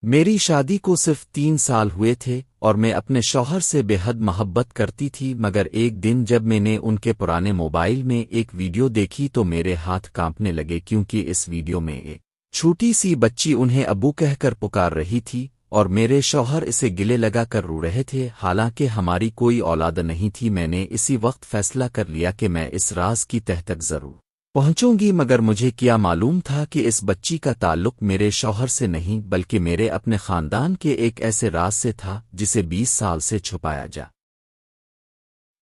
میری شادی کو صرف 3 سال ہوئے تھے اور میں اپنے شوہر سے بے حد محبت کرتی تھی، مگر ایک دن جب میں نے ان کے پرانے موبائل میں ایک ویڈیو دیکھی تو میرے ہاتھ کانپنے لگے، کیونکہ اس ویڈیو میں ایک چھوٹی سی بچی انہیں ابو کہہ کر پکار رہی تھی اور میرے شوہر اسے گلے لگا کر رو رہے تھے، حالانکہ ہماری کوئی اولاد نہیں تھی۔ میں نے اسی وقت فیصلہ کر لیا کہ میں اس راز کی تہ تک ضرور پہنچوں گی، مگر مجھے کیا معلوم تھا کہ اس بچی کا تعلق میرے شوہر سے نہیں بلکہ میرے اپنے خاندان کے ایک ایسے راز سے تھا جسے 20 سال سے چھپایا جا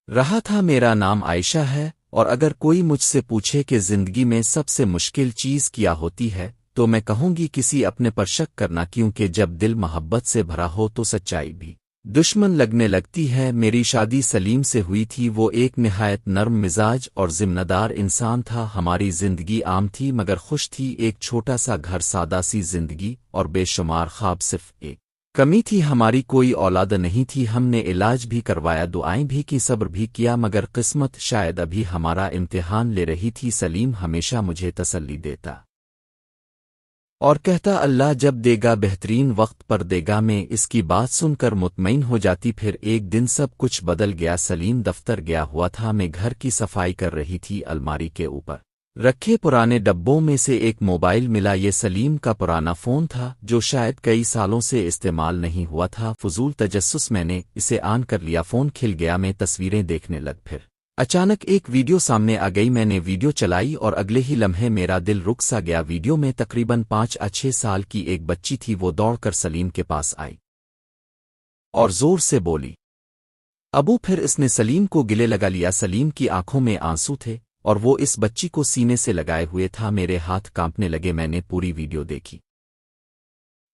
رہا تھا۔ میرا نام عائشہ ہے، اور اگر کوئی مجھ سے پوچھے کہ زندگی میں سب سے مشکل چیز کیا ہوتی ہے تو میں کہوں گی کسی اپنے پر شک کرنا، کیونکہ جب دل محبت سے بھرا ہو تو سچائی بھی دشمن لگنے لگتی ہے۔ میری شادی سلیم سے ہوئی تھی، وہ ایک نہایت نرم مزاج اور ذمہ دار انسان تھا۔ ہماری زندگی عام تھی مگر خوش تھی، ایک چھوٹا سا گھر، سادہ سی زندگی اور بے شمار خواب۔ صرف ایک کمی تھی، ہماری کوئی اولاد نہیں تھی۔ ہم نے علاج بھی کروایا، دعائیں بھی کی، صبر بھی کیا، مگر قسمت شاید ابھی ہمارا امتحان لے رہی تھی۔ سلیم ہمیشہ مجھے تسلی دیتا اور کہتا اللہ جب دے گا بہترین وقت پر دے گا۔ میں اس کی بات سن کر مطمئن ہو جاتی۔ پھر ایک دن سب کچھ بدل گیا۔ سلیم دفتر گیا ہوا تھا، میں گھر کی صفائی کر رہی تھی۔ الماری کے اوپر رکھے پرانے ڈبوں میں سے ایک موبائل ملا، یہ سلیم کا پرانا فون تھا جو شاید کئی سالوں سے استعمال نہیں ہوا تھا۔ فضول تجسس میں نے اسے آن کر لیا، فون کھل گیا، میں تصویریں دیکھنے لگ۔ پھر اچانک ایک ویڈیو سامنے آ گئی، میں نے ویڈیو چلائی اور اگلے ہی لمحے میرا دل رک سا گیا۔ ویڈیو میں تقریباً 5 یا 6 سال کی ایک بچی تھی، وہ دوڑ کر سلیم کے پاس آئی اور زور سے بولی ابو۔ پھر اس نے سلیم کو گلے لگا لیا۔ سلیم کی آنکھوں میں آنسو تھے اور وہ اس بچی کو سینے سے لگائے ہوئے تھا۔ میرے ہاتھ کانپنے لگے۔ میں نے پوری ویڈیو دیکھی۔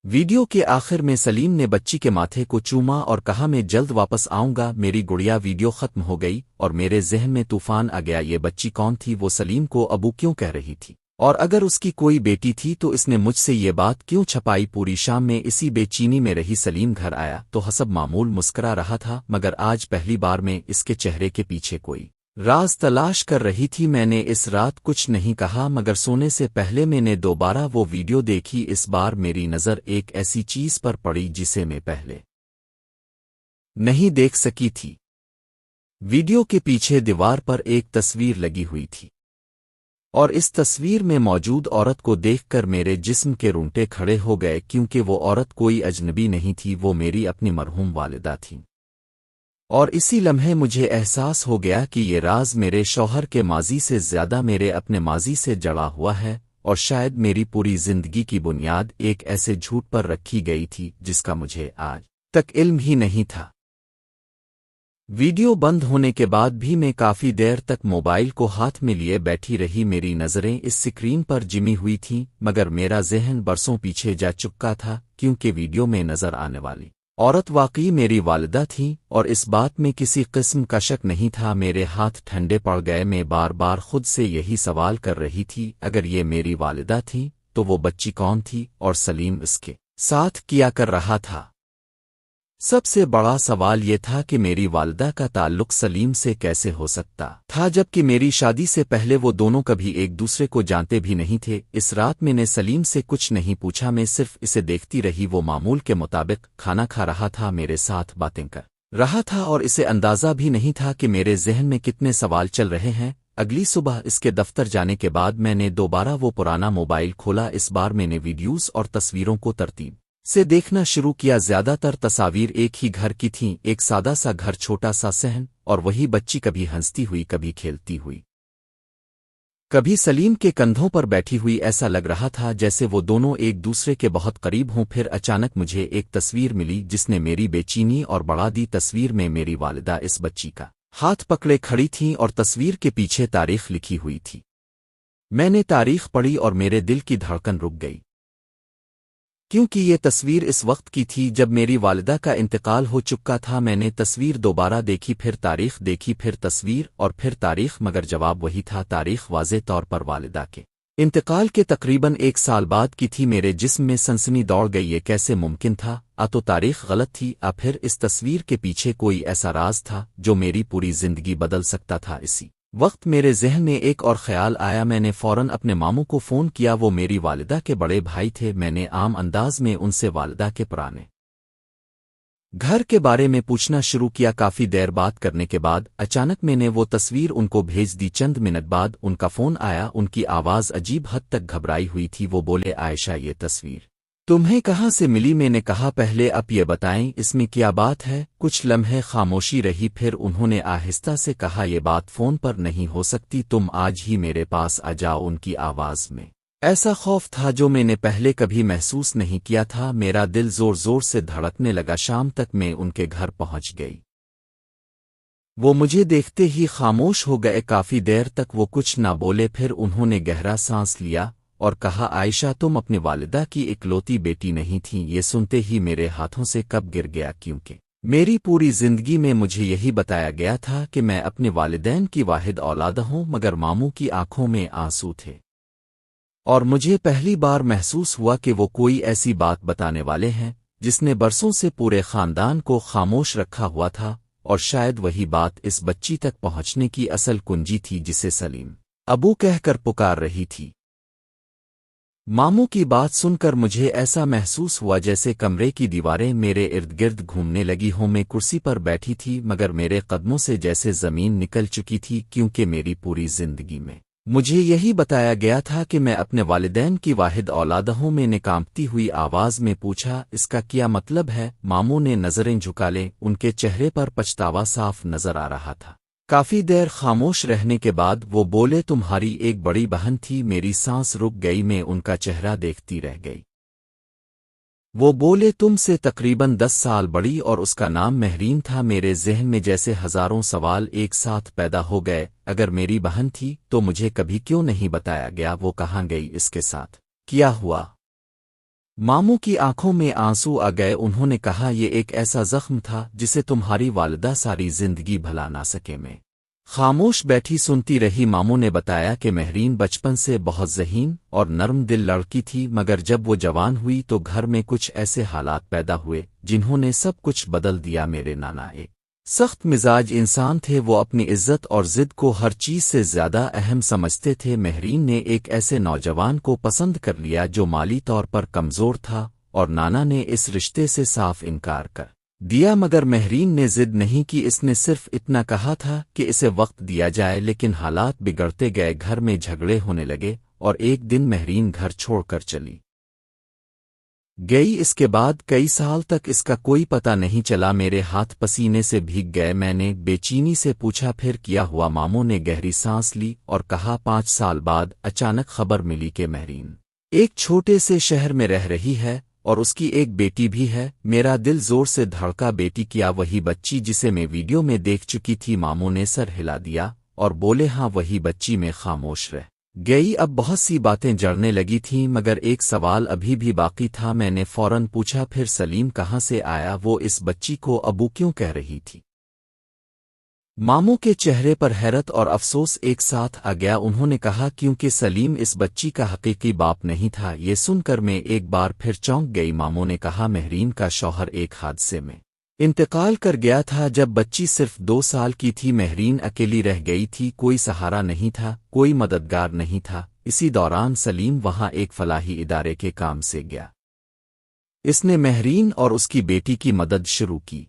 ویڈیو کے آخر میں سلیم نے بچی کے ماتھے کو چوما اور کہا میں جلد واپس آؤں گا میری گڑیا۔ ویڈیو ختم ہو گئی اور میرے ذہن میں طوفان آ گیا، یہ بچی کون تھی؟ وہ سلیم کو ابو کیوں کہہ رہی تھی؟ اور اگر اس کی کوئی بیٹی تھی تو اس نے مجھ سے یہ بات کیوں چھپائی؟ پوری شام میں اسی بے چینی میں رہی۔ سلیم گھر آیا تو حسب معمول مسکرا رہا تھا، مگر آج پہلی بار میں اس کے چہرے کے پیچھے کوئی راز تلاش کر رہی تھی۔ میں نے اس رات کچھ نہیں کہا، مگر سونے سے پہلے میں نے دوبارہ وہ ویڈیو دیکھی۔ اس بار میری نظر ایک ایسی چیز پر پڑی جسے میں پہلے نہیں دیکھ سکی تھی۔ ویڈیو کے پیچھے دیوار پر ایک تصویر لگی ہوئی تھی، اور اس تصویر میں موجود عورت کو دیکھ کر میرے جسم کے رونگٹے کھڑے ہو گئے، کیونکہ وہ عورت کوئی اجنبی نہیں تھی، وہ میری اپنی مرحوم والدہ تھی۔ اور اسی لمحے مجھے احساس ہو گیا کہ یہ راز میرے شوہر کے ماضی سے زیادہ میرے اپنے ماضی سے جڑا ہوا ہے، اور شاید میری پوری زندگی کی بنیاد ایک ایسے جھوٹ پر رکھی گئی تھی جس کا مجھے آج تک علم ہی نہیں تھا۔ ویڈیو بند ہونے کے بعد بھی میں کافی دیر تک موبائل کو ہاتھ میں لیے بیٹھی رہی۔ میری نظریں اس سکرین پر جمی ہوئی تھیں، مگر میرا ذہن برسوں پیچھے جا چکا تھا، کیونکہ ویڈیو میں نظر آنے والی عورت واقعی میری والدہ تھی، اور اس بات میں کسی قسم کا شک نہیں تھا۔ میرے ہاتھ ٹھنڈے پڑ گئے۔ میں بار بار خود سے یہی سوال کر رہی تھی، اگر یہ میری والدہ تھی تو وہ بچی کون تھی، اور سلیم اس کے ساتھ کیا کر رہا تھا؟ سب سے بڑا سوال یہ تھا کہ میری والدہ کا تعلق سلیم سے کیسے ہو سکتا تھا، جبکہ میری شادی سے پہلے وہ دونوں کبھی ایک دوسرے کو جانتے بھی نہیں تھے۔ اس رات میں نے سلیم سے کچھ نہیں پوچھا، میں صرف اسے دیکھتی رہی۔ وہ معمول کے مطابق کھانا کھا رہا تھا، میرے ساتھ باتیں کر رہا تھا، اور اسے اندازہ بھی نہیں تھا کہ میرے ذہن میں کتنے سوال چل رہے ہیں۔ اگلی صبح اس کے دفتر جانے کے بعد میں نے دوبارہ وہ پرانا موبائل کھولا۔ اس بار میں نے ویڈیوز اور تصویروں کو ترتیب سے دیکھنا شروع کیا۔ زیادہ تر تصاویر ایک ہی گھر کی تھیں، ایک سادہ سا گھر، چھوٹا سا صحن، اور وہی بچی کبھی ہنستی ہوئی، کبھی کھیلتی ہوئی، کبھی سلیم کے کندھوں پر بیٹھی ہوئی۔ ایسا لگ رہا تھا جیسے وہ دونوں ایک دوسرے کے بہت قریب ہوں۔ پھر اچانک مجھے ایک تصویر ملی جس نے میری بے چینی اور بڑھا دی۔ تصویر میں میری والدہ اس بچی کا ہاتھ پکڑے کھڑی تھیں، اور تصویر کے پیچھے تاریخ لکھی ہوئی تھی۔ میں نے تاریخ پڑھی اور میرے دل کی دھڑکن رک گئی، کیونکہ یہ تصویر اس وقت کی تھی جب میری والدہ کا انتقال ہو چکا تھا۔ میں نے تصویر دوبارہ دیکھی، پھر تاریخ دیکھی، پھر تصویر اور پھر تاریخ، مگر جواب وہی تھا۔ تاریخ واضح طور پر والدہ کے انتقال کے تقریباً 1 سال بعد کی تھی۔ میرے جسم میں سنسنی دوڑ گئی، یہ کیسے ممکن تھا؟ تو تاریخ غلط تھی، پھر اس تصویر کے پیچھے کوئی ایسا راز تھا جو میری پوری زندگی بدل سکتا تھا۔ اسی وقت میرے ذہن میں ایک اور خیال آیا، میں نے فوراً اپنے ماموں کو فون کیا، وہ میری والدہ کے بڑے بھائی تھے۔ میں نے عام انداز میں ان سے والدہ کے پرانے گھر کے بارے میں پوچھنا شروع کیا۔ کافی دیر بات کرنے کے بعد اچانک میں نے وہ تصویر ان کو بھیج دی۔ چند منٹ بعد ان کا فون آیا، ان کی آواز عجیب حد تک گھبرائی ہوئی تھی۔ وہ بولے، عائشہ یہ تصویر تمہیں کہاں سے ملی؟ میں نے کہا، پہلے اب یہ بتائیں اس میں کیا بات ہے؟ کچھ لمحے خاموشی رہی، پھر انہوں نے آہستہ سے کہا، یہ بات فون پر نہیں ہو سکتی، تم آج ہی میرے پاس آ جاؤ۔ ان کی آواز میں ایسا خوف تھا جو میں نے پہلے کبھی محسوس نہیں کیا تھا۔ میرا دل زور زور سے دھڑکنے لگا۔ شام تک میں ان کے گھر پہنچ گئی۔ وہ مجھے دیکھتے ہی خاموش ہو گئے۔ کافی دیر تک وہ کچھ نہ بولے، پھر انہوں نے گہرا سانس لیا اور کہا، عائشہ تم اپنی والدہ کی اکلوتی بیٹی نہیں تھیں۔ یہ سنتے ہی میرے ہاتھوں سے کب گر گیا، کیونکہ میری پوری زندگی میں مجھے یہی بتایا گیا تھا کہ میں اپنے والدین کی واحد اولاد ہوں، مگر ماموں کی آنکھوں میں آنسو تھے اور مجھے پہلی بار محسوس ہوا کہ وہ کوئی ایسی بات بتانے والے ہیں جس نے برسوں سے پورے خاندان کو خاموش رکھا ہوا تھا، اور شاید وہی بات اس بچی تک پہنچنے کی اصل کنجی تھی جسے سلیم ابو کہہ کر پکار رہی تھی۔ ماموں کی بات سن کر مجھے ایسا محسوس ہوا جیسے کمرے کی دیواریں میرے ارد گرد گھومنے لگی ہوں۔ میں کرسی پر بیٹھی تھی، مگر میرے قدموں سے جیسے زمین نکل چکی تھی، کیونکہ میری پوری زندگی میں مجھے یہی بتایا گیا تھا کہ میں اپنے والدین کی واحد اولاد ہوں۔ میں نے کانپتی ہوئی آواز میں پوچھا، اس کا کیا مطلب ہے؟ ماموں نے نظریں جھکا لیں، ان کے چہرے پر پچھتاوا صاف نظر آ رہا تھا۔ کافی دیر خاموش رہنے کے بعد وہ بولے، تمہاری ایک بڑی بہن تھی۔ میری سانس رک گئی، میں ان کا چہرہ دیکھتی رہ گئی۔ وہ بولے، تم سے تقریباً 10 سال بڑی، اور اس کا نام مہرین تھا۔ میرے ذہن میں جیسے ہزاروں سوال ایک ساتھ پیدا ہو گئے۔ اگر میری بہن تھی تو مجھے کبھی کیوں نہیں بتایا گیا؟ وہ کہاں گئی؟ اس کے ساتھ کیا ہوا؟ ماموں کی آنکھوں میں آنسو آ گئے۔ انہوں نے کہا، یہ ایک ایسا زخم تھا جسے تمہاری والدہ ساری زندگی بھلا نہ سکے۔ میں خاموش بیٹھی سنتی رہی۔ ماموں نے بتایا کہ مہرین بچپن سے بہت ذہین اور نرم دل لڑکی تھی، مگر جب وہ جوان ہوئی تو گھر میں کچھ ایسے حالات پیدا ہوئے جنہوں نے سب کچھ بدل دیا۔ میرے نانا ایک سخت مزاج انسان تھے، وہ اپنی عزت اور ضد کو ہر چیز سے زیادہ اہم سمجھتے تھے۔ مہرین نے ایک ایسے نوجوان کو پسند کر لیا جو مالی طور پر کمزور تھا، اور نانا نے اس رشتے سے صاف انکار کر دیا، مگر مہرین نے ضد نہیں کی۔ اس نے صرف اتنا کہا تھا کہ اسے وقت دیا جائے، لیکن حالات بگڑتے گئے۔ گھر میں جھگڑے ہونے لگے اور ایک دن مہرین گھر چھوڑ کر چلی گئی۔ اس کے بعد کئی سال تک اس کا کوئی پتہ نہیں چلا۔ میرے ہاتھ پسینے سے بھیگ گئے۔ میں نے بے چینی سے پوچھا، پھر کیا ہوا؟ ماموں نے گہری سانس لی اور کہا، 5 سال بعد اچانک خبر ملی کہ مہرین ایک چھوٹے سے شہر میں رہ رہی ہے اور اس کی ایک بیٹی بھی ہے۔ میرا دل زور سے دھڑکا۔ بیٹی کیا وہی بچی جسے میں ویڈیو میں دیکھ چکی تھی؟ ماموں نے سر ہلا دیا اور بولے، ہاں وہی بچی۔ میں خاموش رہ گئی۔ اب بہت سی باتیں جڑنے لگی تھیں، مگر ایک سوال ابھی بھی باقی تھا۔ میں نے فوراً پوچھا، پھر سلیم کہاں سے آیا؟ وہ اس بچی کو ابو کیوں کہہ رہی تھی؟ ماموں کے چہرے پر حیرت اور افسوس ایک ساتھ آ گیا۔ انہوں نے کہا، کیونکہ سلیم اس بچی کا حقیقی باپ نہیں تھا۔ یہ سن کر میں ایک بار پھر چونک گئی۔ ماموں نے کہا، مہرین کا شوہر ایک حادثے میں انتقال کر گیا تھا جب بچی صرف 2 سال کی تھی۔ مہرین اکیلی رہ گئی تھی، کوئی سہارا نہیں تھا، کوئی مددگار نہیں تھا۔ اسی دوران سلیم وہاں ایک فلاحی ادارے کے کام سے گیا۔ اس نے مہرین اور اس کی بیٹی کی مدد شروع کی۔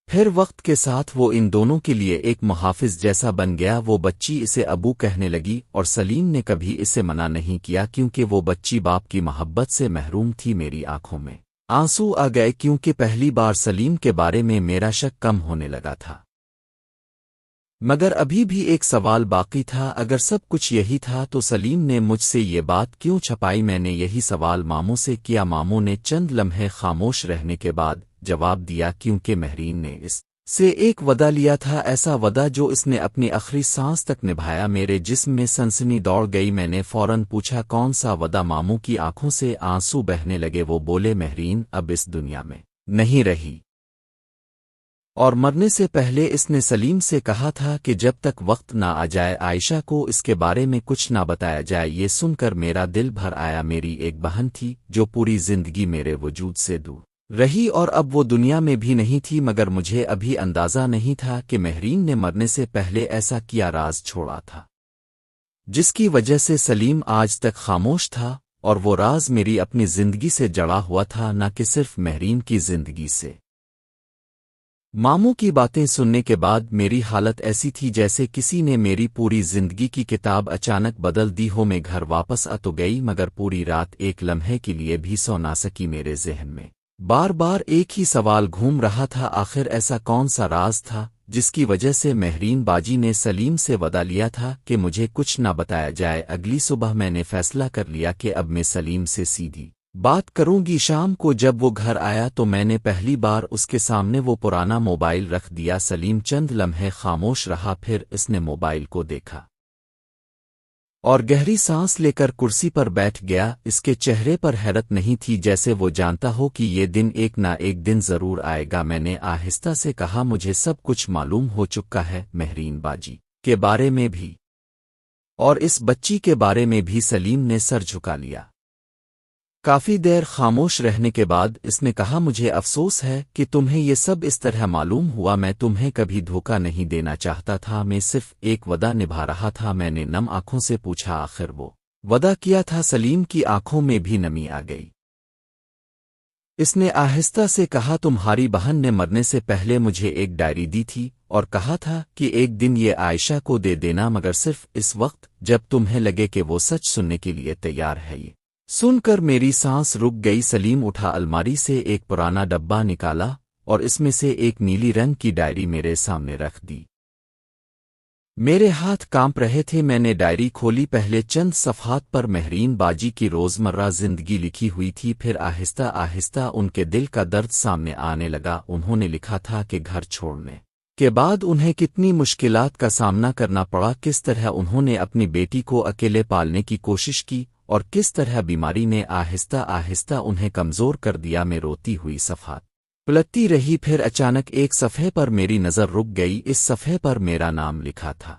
پھر وقت کے ساتھ وہ ان دونوں کے لیے ایک محافظ جیسا بن گیا۔ وہ بچی اسے ابو کہنے لگی، اور سلیم نے کبھی اسے منع نہیں کیا، کیونکہ وہ بچی باپ کی محبت سے محروم تھی۔ میری آنکھوں میں آنسو آ گئے، کیونکہ پہلی بار سلیم کے بارے میں میرا شک کم ہونے لگا تھا۔ مگر ابھی بھی ایک سوال باقی تھا، اگر سب کچھ یہی تھا تو سلیم نے مجھ سے یہ بات کیوں چھپائی؟ میں نے یہی سوال ماموں سے کیا۔ ماموں نے چند لمحے خاموش رہنے کے بعد جواب دیا، کیونکہ مہرین نے اس سے ایک وعدہ لیا تھا، ایسا وعدہ جو اس نے اپنی آخری سانس تک نبھایا۔ میرے جسم میں سنسنی دوڑ گئی۔ میں نے فوراً پوچھا، کون سا وعدہ؟ ماموں کی آنکھوں سے آنسو بہنے لگے۔ وہ بولے، مہرین اب اس دنیا میں نہیں رہی، اور مرنے سے پہلے اس نے سلیم سے کہا تھا کہ جب تک وقت نہ آ جائے عائشہ کو اس کے بارے میں کچھ نہ بتایا جائے۔ یہ سن کر میرا دل بھر آیا۔ میری ایک بہن تھی جو پوری زندگی میرے وجود سے دور رہی اور اب وہ دنیا میں بھی نہیں تھی، مگر مجھے ابھی اندازہ نہیں تھا کہ مہرین نے مرنے سے پہلے ایسا کیا راز چھوڑا تھا جس کی وجہ سے سلیم آج تک خاموش تھا، اور وہ راز میری اپنی زندگی سے جڑا ہوا تھا، نہ کہ صرف مہرین کی زندگی سے۔ ماموں کی باتیں سننے کے بعد میری حالت ایسی تھی جیسے کسی نے میری پوری زندگی کی کتاب اچانک بدل دی ہو۔ میں گھر واپس آ تو گئی، مگر پوری رات ایک لمحے کے لیے بھی سو نہ سکی۔ میرے ذہن میں بار بار ایک ہی سوال گھوم رہا تھا، آخر ایسا کون سا راز تھا جس کی وجہ سے مہرین باجی نے سلیم سے وعدہ لیا تھا کہ مجھے کچھ نہ بتایا جائے۔ اگلی صبح میں نے فیصلہ کر لیا کہ اب میں سلیم سے سیدھی بات کروں گی۔ شام کو جب وہ گھر آیا تو میں نے پہلی بار اس کے سامنے وہ پرانا موبائل رکھ دیا۔ سلیم چند لمحے خاموش رہا، پھر اس نے موبائل کو دیکھا اور گہری سانس لے کر کرسی پر بیٹھ گیا۔ اس کے چہرے پر حیرت نہیں تھی، جیسے وہ جانتا ہو کہ یہ دن ایک نہ ایک دن ضرور آئے گا۔ میں نے آہستہ سے کہا، مجھے سب کچھ معلوم ہو چکا ہے، مہرین باجی کے بارے میں بھی اور اس بچی کے بارے میں بھی۔ سلیم نے سر جھکا لیا۔ کافی دیر خاموش رہنے کے بعد اس نے کہا، مجھے افسوس ہے کہ تمہیں یہ سب اس طرح معلوم ہوا۔ میں تمہیں کبھی دھوکہ نہیں دینا چاہتا تھا، میں صرف ایک وعدہ نبھا رہا تھا۔ میں نے نم آنکھوں سے پوچھا، آخر وہ وعدہ کیا تھا؟ سلیم کی آنکھوں میں بھی نمی آ گئی۔ اس نے آہستہ سے کہا، تمہاری بہن نے مرنے سے پہلے مجھے ایک ڈائری دی تھی اور کہا تھا کہ ایک دن یہ عائشہ کو دے دینا، مگر صرف اس وقت جب تمہیں لگے کہ وہ سچ سننے کے لیے تیار ہے۔ یہ سن کر میری سانس رک گئی۔ سلیم اٹھا، الماری سے ایک پرانا ڈبہ نکالا اور اس میں سے ایک نیلی رنگ کی ڈائری میرے سامنے رکھ دی۔ میرے ہاتھ کانپ رہے تھے۔ میں نے ڈائری کھولی، پہلے چند صفحات پر مہرین باجی کی روزمرہ زندگی لکھی ہوئی تھی، پھر آہستہ آہستہ ان کے دل کا درد سامنے آنے لگا۔ انہوں نے لکھا تھا کہ گھر چھوڑنے کے بعد انہیں کتنی مشکلات کا سامنا کرنا پڑا، کس طرح انہوں نے اپنی بیٹی کو اکیلے پالنے کی کوشش کی اور کس طرح بیماری نے آہستہ آہستہ انہیں کمزور کر دیا۔ میں روتی ہوئی صفحات پلٹتی رہی، پھر اچانک ایک صفحے پر میری نظر رک گئی۔ اس صفحے پر میرا نام لکھا تھا،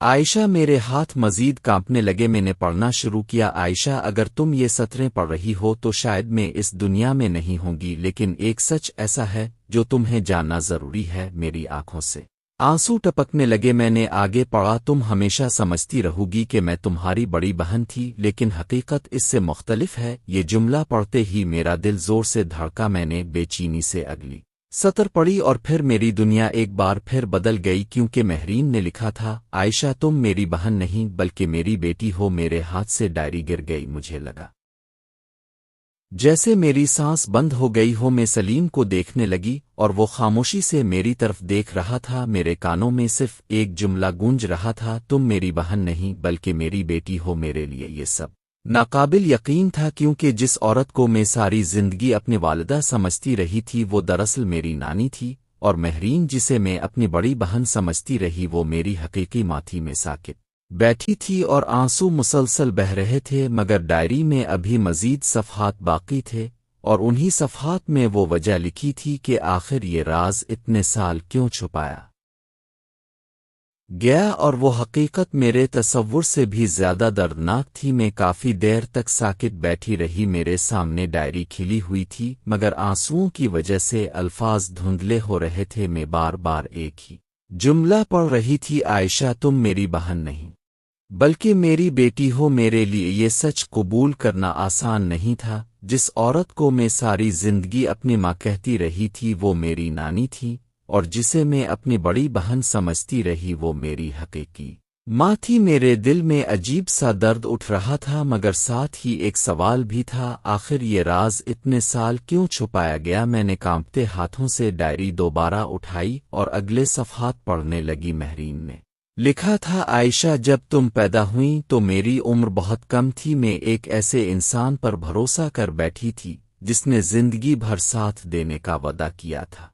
عائشہ۔ میرے ہاتھ مزید کانپنے لگے۔ میں نے پڑھنا شروع کیا، عائشہ، اگر تم یہ سطریں پڑھ رہی ہو تو شاید میں اس دنیا میں نہیں ہوں گی، لیکن ایک سچ ایسا ہے جو تمہیں جاننا ضروری ہے۔ میری آنکھوں سے آنسو ٹپکنے لگے۔ میں نے آگے پڑھا، تم ہمیشہ سمجھتی رہو گی کہ میں تمہاری بڑی بہن تھی، لیکن حقیقت اس سے مختلف ہے۔ یہ جملہ پڑھتے ہی میرا دل زور سے دھڑکا۔ میں نے بے چینی سے اگلی سطر پڑھی اور پھر میری دنیا ایک بار پھر بدل گئی، کیونکہ مہرین نے لکھا تھا، عائشہ تم میری بہن نہیں بلکہ میری بیٹی ہو۔ میرے ہاتھ سے ڈائری گر گئی۔ مجھے لگا جیسے میری سانس بند ہو گئی ہو۔ میں سلیم کو دیکھنے لگی اور وہ خاموشی سے میری طرف دیکھ رہا تھا۔ میرے کانوں میں صرف ایک جملہ گونج رہا تھا، تم میری بہن نہیں بلکہ میری بیٹی ہو۔ میرے لیے یہ سب ناقابل یقین تھا، کیونکہ جس عورت کو میں ساری زندگی اپنی والدہ سمجھتی رہی تھی وہ دراصل میری نانی تھی، اور مہرین جسے میں اپنی بڑی بہن سمجھتی رہی وہ میری حقیقی ماں تھی۔ میں ساکت بیٹھی تھی اور آنسو مسلسل بہہ رہے تھے، مگر ڈائری میں ابھی مزید صفحات باقی تھے، اور انہی صفحات میں وہ وجہ لکھی تھی کہ آخر یہ راز اتنے سال کیوں چھپایا گیا، اور وہ حقیقت میرے تصور سے بھی زیادہ دردناک تھی۔ میں کافی دیر تک ساکت بیٹھی رہی۔ میرے سامنے ڈائری کھلی ہوئی تھی، مگر آنسوؤں کی وجہ سے الفاظ دھندلے ہو رہے تھے۔ میں بار بار ایک ہی جملہ پڑھ رہی تھی، عائشہ تم میری بہن نہیں بلکہ میری بیٹی ہو۔ میرے لیے یہ سچ قبول کرنا آسان نہیں تھا۔ جس عورت کو میں ساری زندگی اپنی ماں کہتی رہی تھی وہ میری نانی تھی، اور جسے میں اپنی بڑی بہن سمجھتی رہی وہ میری حقیقی ماں تھی۔ میرے دل میں عجیب سا درد اٹھ رہا تھا، مگر ساتھ ہی ایک سوال بھی تھا، آخر یہ راز اتنے سال کیوں چھپایا گیا؟ میں نے کانپتے ہاتھوں سے ڈائری دوبارہ اٹھائی اور اگلے صفحات پڑھنے لگی۔ مہرین نے لکھا تھا، عائشہ جب تم پیدا ہوئیں تو میری عمر بہت کم تھی۔ میں ایک ایسے انسان پر بھروسہ کر بیٹھی تھی جس نے زندگی بھر ساتھ دینے کا وعدہ کیا تھا،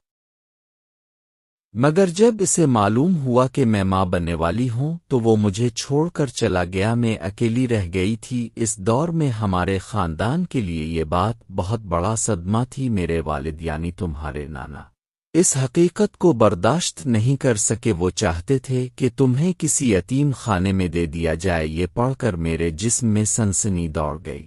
مگر جب اسے معلوم ہوا کہ میں ماں بننے والی ہوں تو وہ مجھے چھوڑ کر چلا گیا۔ میں اکیلی رہ گئی تھی۔ اس دور میں ہمارے خاندان کے لیے یہ بات بہت بڑا صدمہ تھی۔ میرے والد یعنی تمہارے نانا اس حقیقت کو برداشت نہیں کر سکے۔ وہ چاہتے تھے کہ تمہیں کسی یتیم خانے میں دے دیا جائے۔ یہ پڑھ کر میرے جسم میں سنسنی دوڑ گئی۔